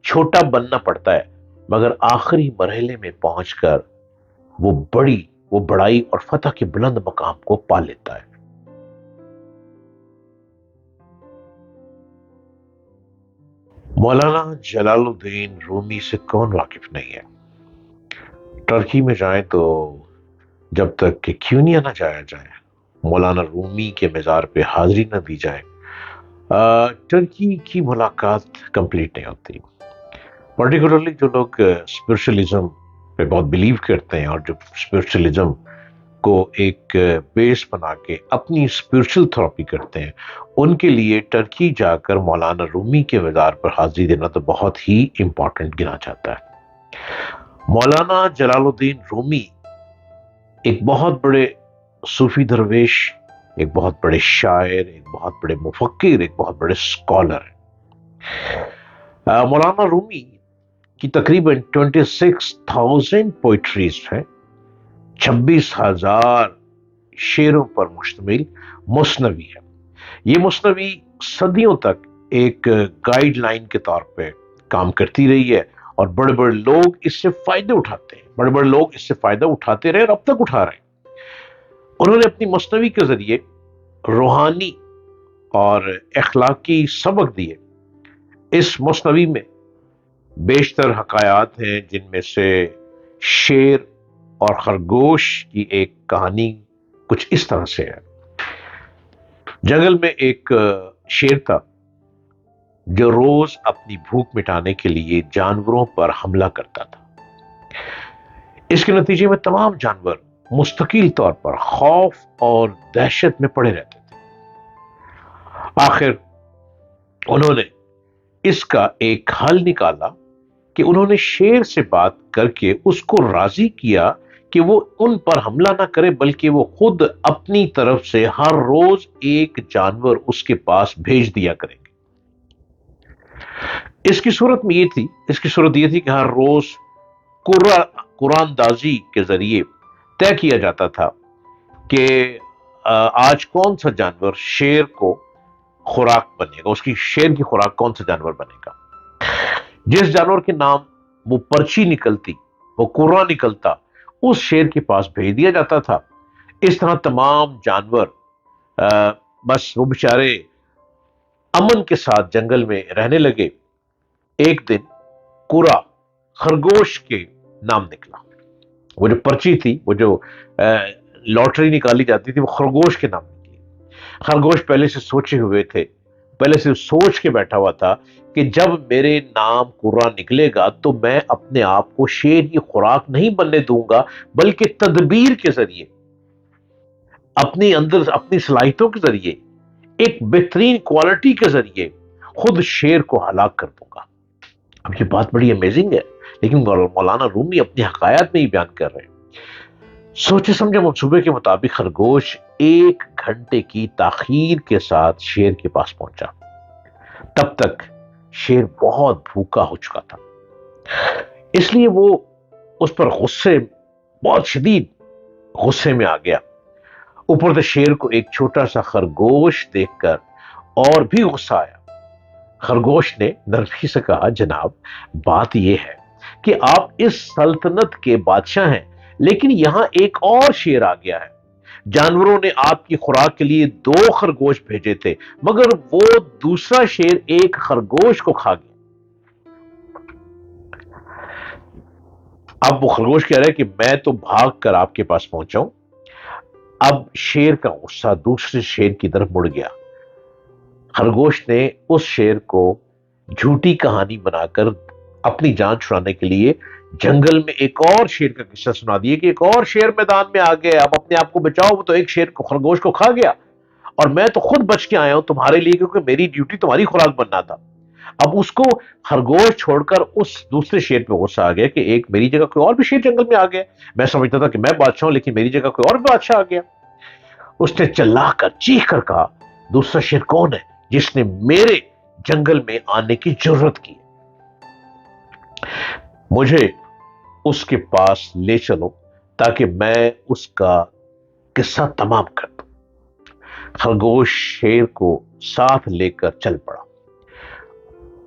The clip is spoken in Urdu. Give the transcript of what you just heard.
چھوٹا بننا پڑتا ہے، مگر آخری مرحلے میں پہنچ کر وہ بڑائی اور فتح کے بلند مقام کو پا لیتا ہے۔ مولانا جلال الدین رومی سے کون واقف نہیں ہے؟ ٹرکی میں جائیں تو جب تک کہ کیونیا نہ جایا جائے، مولانا رومی کے مزار پہ حاضری نہ دی جائے، ٹرکی کی ملاقات کمپلیٹ نہیں ہوتی۔ پرٹیکولرلی جو لوگ اسپرچولیزم پہ بہت بلیو کرتے ہیں اور جو اسپرچولیزم کو ایک بیس بنا کے اپنی اسپرچل تھراپی کرتے ہیں، ان کے لیے ٹرکی جا کر مولانا رومی کے مزار پر حاضری دینا تو بہت ہی امپورٹنٹ گنا جاتا ہے۔ مولانا جلال الدین رومی ایک بہت بڑے صوفی درویش، ایک بہت بڑے شاعر، ایک بہت بڑے مفکر، ایک بہت بڑے اسکالر ہیں۔ مولانا رومی کی تقریباً 26,000 پوئٹریز ہیں، 26,000 شعروں پر مشتمل مثنوی ہے۔ یہ مثنوی صدیوں تک ایک گائیڈ لائن کے طور پہ کام کرتی رہی ہے، اور بڑے بڑے لوگ اس سے فائدے اٹھاتے ہیں، بڑے بڑے لوگ اس سے فائدہ اٹھاتے رہے اور اب تک اٹھا رہے ہیں۔ انہوں نے اپنی مثنوی کے ذریعے روحانی اور اخلاقی سبق دیے۔ اس مثنوی میں بیشتر حکایات ہیں، جن میں سے شیر اور خرگوش کی ایک کہانی کچھ اس طرح سے ہے۔ جنگل میں ایک شیر تھا جو روز اپنی بھوک مٹانے کے لیے جانوروں پر حملہ کرتا تھا۔ اس کے نتیجے میں تمام جانور مستقل طور پر خوف اور دہشت میں پڑے رہتے تھے۔ آخر انہوں نے اس کا ایک حل نکالا کہ انہوں نے شیر سے بات کر کے اس کو راضی کیا کہ وہ ان پر حملہ نہ کرے، بلکہ وہ خود اپنی طرف سے ہر روز ایک جانور اس کے پاس بھیج دیا کریں گے۔ اس کی صورت یہ تھی کہ ہر روز قرآن دازی کے ذریعے طے کیا جاتا تھا کہ آج کون سا جانور شیر کو خوراک بنے گا، اس کی شیر کی خوراک کون سا جانور بنے گا۔ جس جانور کے نام وہ پرچی نکلتی، وہ قرآن نکلتا، اس شیر کے پاس بھیج دیا جاتا تھا۔ اس طرح تمام جانور بس وہ بیچارے امن کے ساتھ جنگل میں رہنے لگے۔ ایک دن قرا خرگوش کے نام نکلا، وہ جو پرچی تھی، وہ جو لاٹری نکالی جاتی تھی، وہ خرگوش کے نام نکلی۔ خرگوش پہلے سے سوچ کے بیٹھا ہوا تھا کہ جب میرے نام قرآن نکلے گا تو میں اپنے آپ کو شیر کی خوراک نہیں بننے دوں گا، بلکہ تدبیر کے ذریعے، اپنی صلاحیتوں کے ذریعے، ایک بہترین کوالٹی کے ذریعے خود شیر کو ہلاک کر دوں گا۔ اب یہ بات بڑی امیزنگ ہے، لیکن مولانا رومی اپنی حکایات میں ہی بیان کر رہے ہیں۔ سوچے سمجھے منصوبے کے مطابق خرگوش 1 گھنٹے کی تاخیر کے ساتھ شیر کے پاس پہنچا۔ تب تک شیر بہت بھوکا ہو چکا تھا، اس لیے وہ اس پر بہت شدید غصے میں آ گیا۔ اوپر سے شیر کو ایک چھوٹا سا خرگوش دیکھ کر اور بھی غصہ آیا۔ خرگوش نے نرمی سے کہا، جناب بات یہ ہے کہ آپ اس سلطنت کے بادشاہ ہیں، لیکن یہاں ایک اور شیر آ گیا ہے۔ جانوروں نے آپ کی خوراک کے لیے 2 خرگوش بھیجے تھے، مگر وہ دوسرا شیر ایک خرگوش کو کھا گیا۔ اب وہ خرگوش کہہ رہا ہے کہ میں تو بھاگ کر آپ کے پاس پہنچا ہوں۔ اب شیر کا غصہ دوسرے شیر کی طرف مڑ گیا۔ خرگوش نے اس شیر کو جھوٹی کہانی بنا کر اپنی جان چھڑانے کے لیے جنگل میں ایک اور شیر کا قصہ سنا دیا کہ ایک اور شیر میدان میں آ گیا، اب اپنے آپ کو بچاؤ، وہ تو ایک شیر کو خرگوش کو کھا گیا اور میں تو خود بچ کے آیا ہوں تمہارے لیے، کیونکہ میری ڈیوٹی تمہاری خوراک بننا تھا۔ اب اس کو خرگوش چھوڑ کر اس دوسرے شیر پہ غصہ آ گیا کہ ایک میری جگہ کوئی اور بھی شیر جنگل میں آ گیا، میں سمجھتا تھا کہ میں بادشاہ ہوں، لیکن میری جگہ کوئی اور بھی بادشاہ آ گیا۔ اس نے چلا کر چیخ کر کہا، دوسرا شیر کون ہے جس نے میرے جنگل میں آنے کی جرت کی؟ مجھے اس کے پاس لے چلو تاکہ میں اس کا قصہ تمام کر دوں۔ خرگوش شیر کو ساتھ لے کر چل پڑا۔